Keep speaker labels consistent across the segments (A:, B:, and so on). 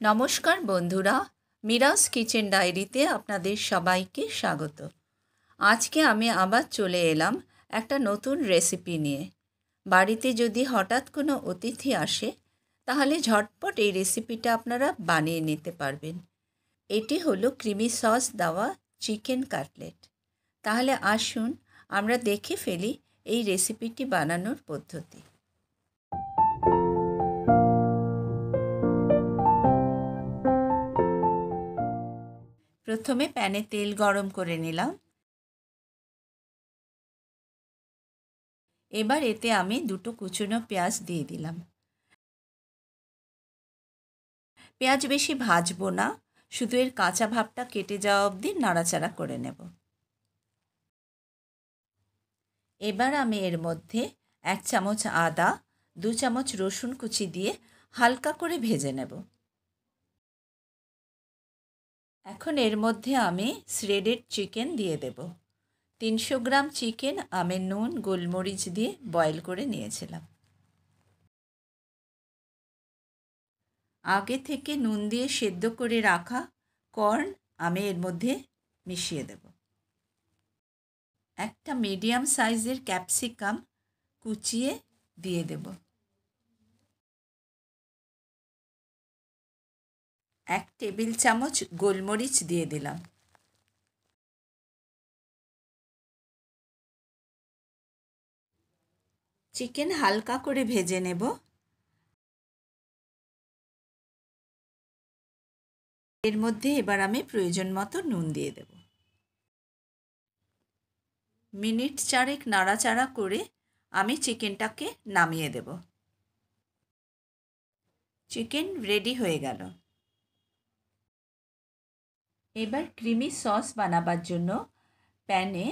A: নমস্কার বন্ধুরা, মিরাস কিচেন ডায়েরিতে আপনাদের সবাইকে স্বাগত। আজকে আমি আবার চলে এলাম একটা নতুন রেসিপি নিয়ে। বাড়িতে যদি হঠাৎ কোনো অতিথি আসে তাহলে ঝটপট এই রেসিপিটা আপনারা বানিয়ে নিতে পারবেন। এটি হলো ক্রিমি সস দেওয়া চিকেন কাটলেট। তাহলে আসুন আমরা দেখে ফেলি এই রেসিপিটি বানানোর পদ্ধতি। প্রথমে প্যানে তেল গরম করে নিলাম। এবার এতে আমি দুটো কুচনো পেঁয়াজ দিয়ে দিলাম। পেঁয়াজ বেশি ভাজবো না, শুধু এর কাঁচা ভাবটা কেটে যাওয়া অবধি নাড়াচাড়া করে নেব। এবার আমি এর মধ্যে 1 চামচ আদা, 2 চামচ রসুন কুচি দিয়ে হালকা করে ভেজে নেব। এখন এর মধ্যে আমি শ্রেডেড চিকেন দিয়ে দেব। 300 গ্রাম চিকেন আমি নুন গোলমরিচ দিয়ে বয়েল করে নিয়েছিলাম। আগে থেকে নুন দিয়ে সেদ্ধ করে রাখা কর্ন আমি এর মধ্যে মিশিয়ে দেব। একটা মিডিয়াম সাইজের ক্যাপসিকাম কুচিয়ে দিয়ে দেব। 1 টেবিল চামচ গোলমরিচ দিয়ে দিলাম। চিকেন হালকা করে ভেজে নেব। এর মধ্যে এবার আমি প্রয়োজন মতো নুন দিয়ে দেব। মিনিট 4 নাড়াচাড়া করে আমি চিকেনটাকে নামিয়ে দেব। চিকেন রেডি হয়ে গেল। এবার ক্রিমি সস বানাবার জন্য প্যানে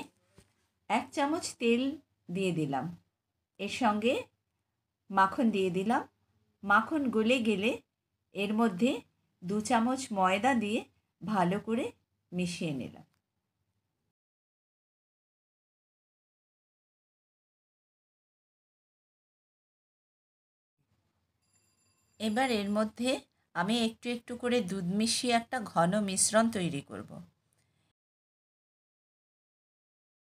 A: 1 চামচ তেল দিয়ে দিলাম। এর সঙ্গে মাখন দিয়ে দিলাম। মাখন গলে গেলে এর মধ্যে 2 চামচ ময়দা দিয়ে ভালো করে মিশিয়ে নিলাম। এবার এর মধ্যে আমি একটু একটু করে দুধ মিশিয়ে একটা ঘন মিশ্রণ তৈরি করব।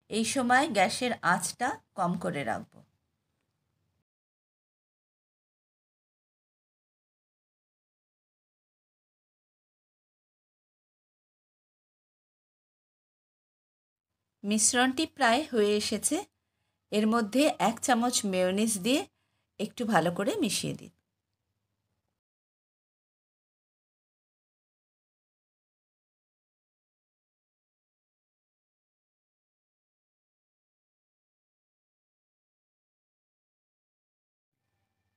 A: এই সময় গ্যাসের আঁচটা কম করে রাখব। মিশ্রণটি প্রায় হয়ে এসেছে। এর মধ্যে 1 চামচ মেয়োনিজ দিয়ে একটু ভালো করে মিশিয়ে দিন।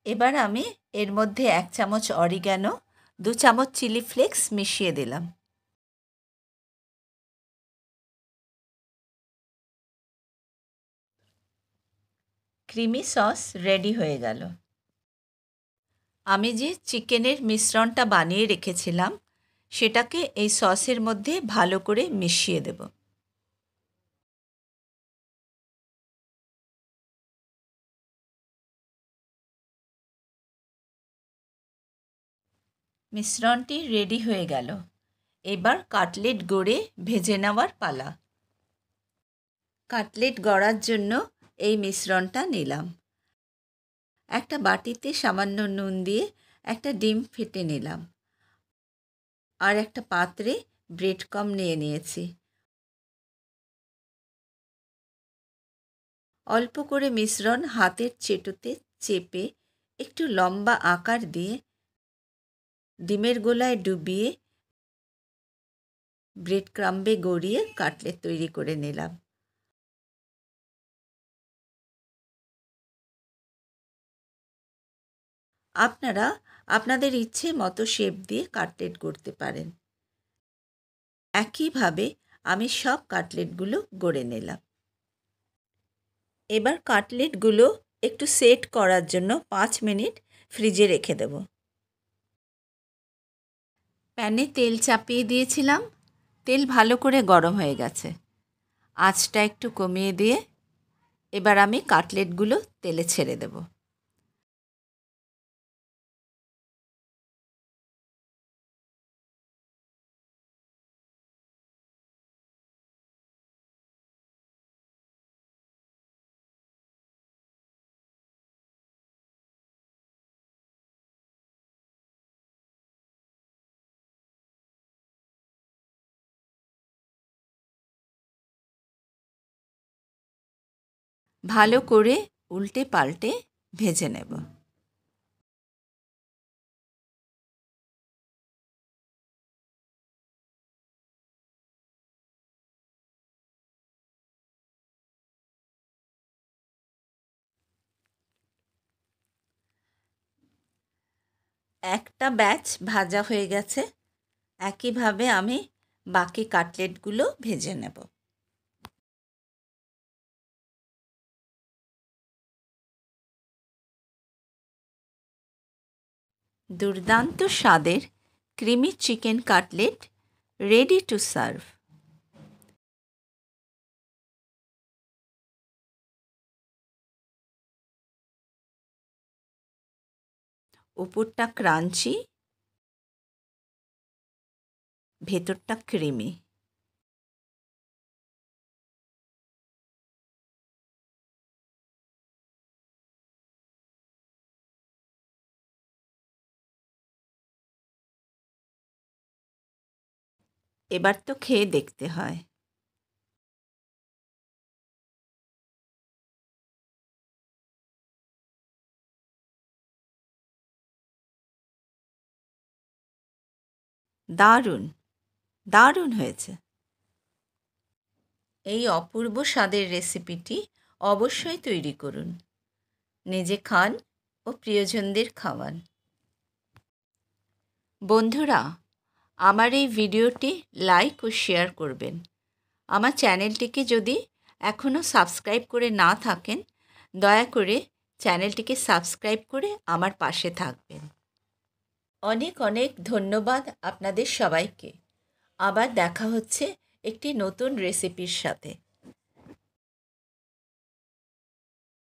A: এবার আমি এর মধ্যে 1 চামচ অরিগ্যানো, 2 চামচ চিলি ফ্লেক্স মিশিয়ে দিলাম। ক্রিমি সস রেডি হয়ে গেল। আমি যে চিকেনের মিশ্রণটা বানিয়ে রেখেছিলাম সেটাকে এই সসের মধ্যে ভালো করে মিশিয়ে দেব। মিশ্রণটি রেডি হয়ে গেল। এবার কাটলেট গড়ে ভেজে নেওয়ার পালা। কাটলেট গড়ার জন্য এই মিশ্রণটা নিলাম। একটা বাটিতে সামান্য নুন দিয়ে একটা ডিম ফেটে নিলাম। আর একটা পাত্রে ব্রেড ক্রাম্ব নিয়ে নিয়েছি। অল্প করে মিশ্রণ হাতের চেটোতে চেপে একটু লম্বা আকার দিয়ে ডিমের গোলায় ডুবিয়ে ব্রেড ক্রাম্বে গড়িয়ে কাটলেট তৈরি করে নিলাম। আপনারা আপনাদের ইচ্ছে মতো শেপ দিয়ে কাটলেট গড়তে পারেন। একইভাবে আমি সব কাটলেটগুলো গড়ে নিলাম। এবার কাটলেটগুলো একটু সেট করার জন্য 5 মিনিট ফ্রিজে রেখে দেব। প্যানে তেল চাপিয়ে দিয়েছিলাম। তেল ভালো করে গরম হয়ে গেছে। আঁচটা একটু কমিয়ে দিয়ে এবার আমি কাটলেটগুলো তেলে ছেড়ে দেব। ভালো করে উল্টে পাল্টে ভেজে নেব। একটা ব্যাচ ভাজা হয়ে গেছে। একইভাবে আমি বাকি কাটলেটগুলো ভেজে নেব। দুর্দান্ত স্বাদের creamy chicken cutlet ready to serve. উপরটা ক্রাঞ্চি, ভেতরটা ক্রিমি। এবার তো খেয়ে দেখতে হয়। দারুণ, দারুণ হয়েছে। এই অপূর্ব স্বাদের রেসিপিটি অবশ্যই তৈরি করুন। নিজে খান ও প্রিয়জনদের খাওয়ান। বন্ধুরা, আমার এই ভিডিওটি লাইক ও শেয়ার করবেন। আমার চ্যানেলটিকে যদি এখনও সাবস্ক্রাইব করে না থাকেন, দয়া করে চ্যানেলটিকে সাবস্ক্রাইব করে আমার পাশে থাকবেন। অনেক অনেক ধন্যবাদ আপনাদের সবাইকে। আবার দেখা হচ্ছে একটি নতুন রেসিপির সাথে।